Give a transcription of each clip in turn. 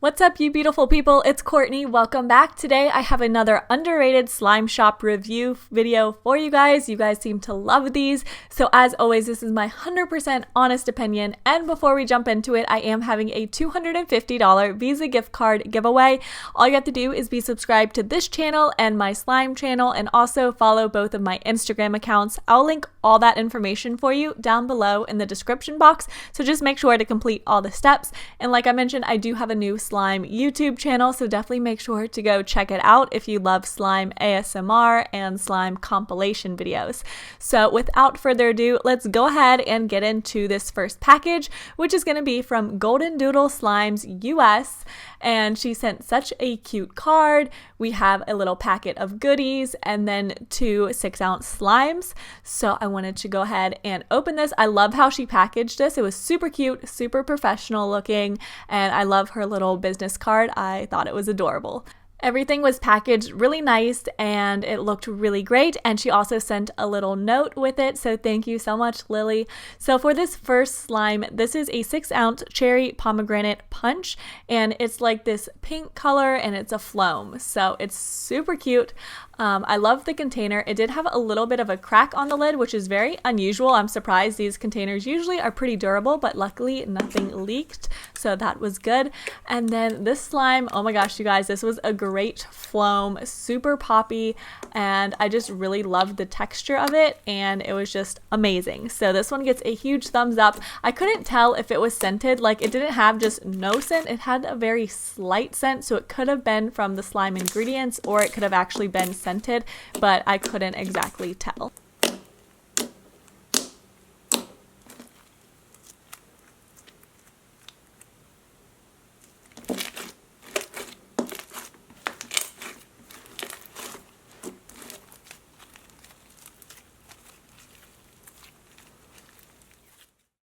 What's up, you beautiful people? It's Courtney. Welcome back. Today I have another underrated slime shop review video for you guys. You guys seem to love these. So as always, this is my 100% honest opinion. And before we jump into it, I am having a $250 Visa gift card giveaway. All you have to do is be subscribed to this channel and my slime channel, and also follow both of my Instagram accounts. I'll link all that information for you down below in the description box. So just make sure to complete all the steps. And like I mentioned, I do have a new slime YouTube channel, so definitely make sure to go check it out if you love slime ASMR and slime compilation videos. So without further ado, let's go ahead and get into this first package, which is going to be from Golden Doodle Slimes US, and she sent such a cute card. We have a little packet of goodies and then 2 6-ounce slimes. So I wanted to go ahead and open this. I love how she packaged this. It was super cute, super professional looking, and I love her little business card. I thought it was adorable. Everything was packaged really nice and it looked really great, and she also sent a little note with it, so thank you so much, Lily. So for this first slime, this is a 6-ounce cherry pomegranate punch, and it's like this pink color and it's a foam, so it's super cute. I love the container. It did have a little bit of a crack on the lid, which is very unusual. I'm surprised. These containers usually are pretty durable, but luckily nothing leaked, so that was good. And then this slime, oh my gosh, you guys, this was a great foam, super poppy, and I just really loved the texture of it, and it was just amazing. So this one gets a huge thumbs up. I couldn't tell if it was scented. Like, it didn't have just no scent. It had a very slight scent, so it could have been from the slime ingredients, or it could have actually been scented, but I couldn't exactly tell.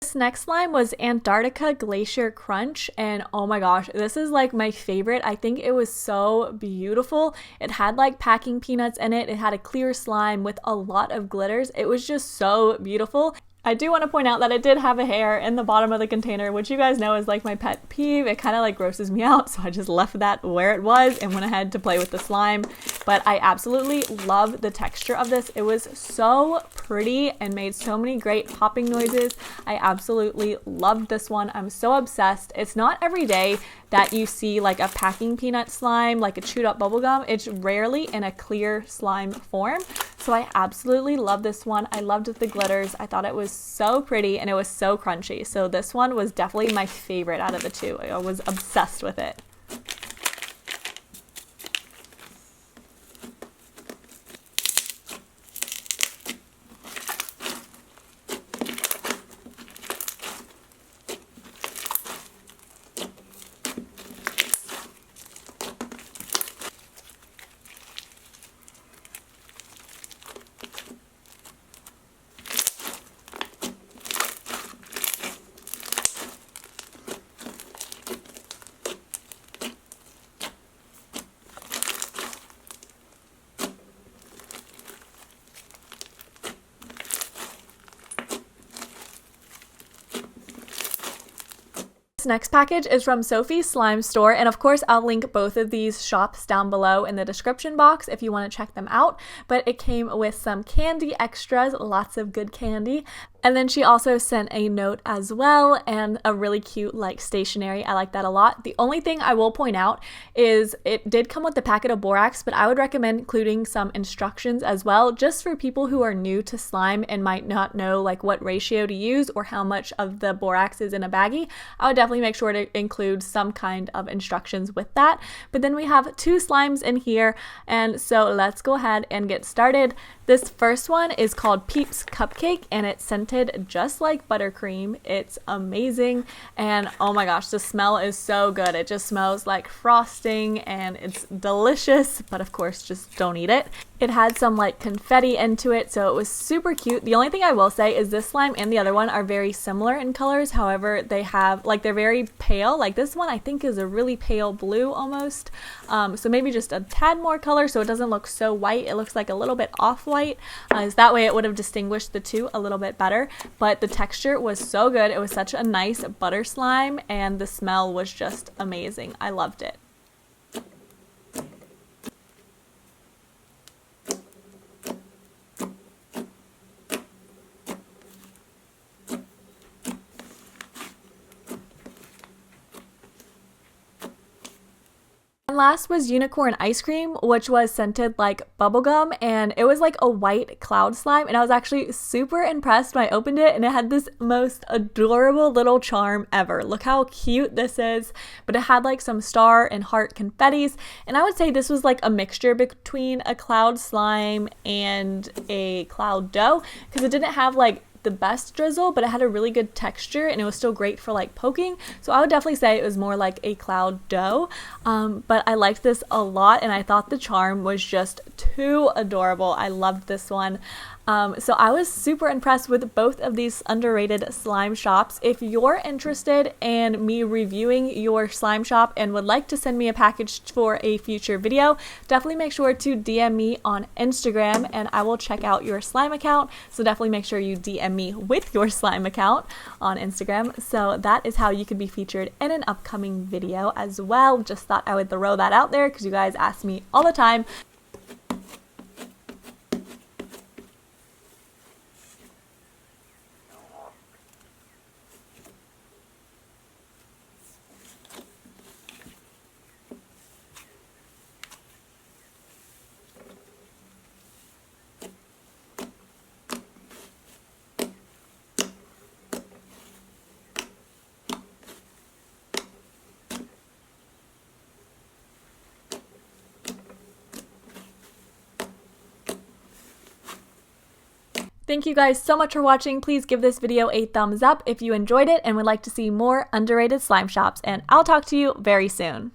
This next slime was Antartica Glacier Crunch, and oh my gosh, this is like my favorite. I think it was so beautiful. It had like packing peanuts in it. It had a clear slime with a lot of glitters. It was just so beautiful. I do want to point out that it did have a hair in the bottom of the container, which you guys know is like my pet peeve. It kind of like grosses me out, so I just left that where it was and went ahead to play with the slime. But I absolutely love the texture of this. It was so pretty and made so many great popping noises. I absolutely loved this one. I'm so obsessed. It's not every day that you see like a packing peanut slime, like a chewed up bubblegum. It's rarely in a clear slime form. So I absolutely love this one. I loved the glitters. I thought it was so pretty and it was so crunchy. So this one was definitely my favorite out of the two. I was obsessed with it. This next package is from Sophie's Slime Store, and of course I'll link both of these shops down below in the description box if you want to check them out. But it came with some candy extras, lots of good candy. And then she also sent a note as well, and a really cute like stationery. I like that a lot. The only thing I will point out is it did come with the packet of borax, but I would recommend including some instructions as well, just for people who are new to slime and might not know like what ratio to use or how much of the borax is in a baggie. I would definitely make sure to include some kind of instructions with that. But then we have 2 slimes in here, and so let's go ahead and get started. This first one is called Peeps Cupcake, and it's scented just like buttercream. It's amazing, and oh my gosh, the smell is so good. It just smells like frosting and it's delicious, but of course just don't eat it. It had some like confetti into it, so it was super cute. The only thing I will say is this slime and the other one are very similar in colors. However, they have like, they're very pale. Like this one I think is a really pale blue almost. So maybe just a tad more color so it doesn't look so white. It looks like a little bit off-white. That way it would have distinguished the two a little bit better. But the texture was so good. It was such a nice butter slime and the smell was just amazing. I loved it. And last was unicorn ice cream, which was scented like bubblegum, and it was like a white cloud slime, and I was actually super impressed when I opened it, and it had this most adorable little charm ever. Look how cute this is, but it had like some star and heart confettis, and I would say this was like a mixture between a cloud slime and a cloud dough, because it didn't have like the best drizzle, but it had a really good texture and it was still great for like poking. So I would definitely say it was more like a cloud dough, but I liked this a lot and I thought the charm was just too adorable. I loved this one. So I was super impressed with both of these underrated slime shops. If you're interested in me reviewing your slime shop and would like to send me a package for a future video, definitely make sure to DM me on Instagram and I will check out your slime account. So definitely make sure you DM me with your slime account on Instagram. So that is how you could be featured in an upcoming video as well. Just thought I would throw that out there because you guys ask me all the time. Thank you guys so much for watching. Please give this video a thumbs up if you enjoyed it and would like to see more underrated slime shops, and I'll talk to you very soon.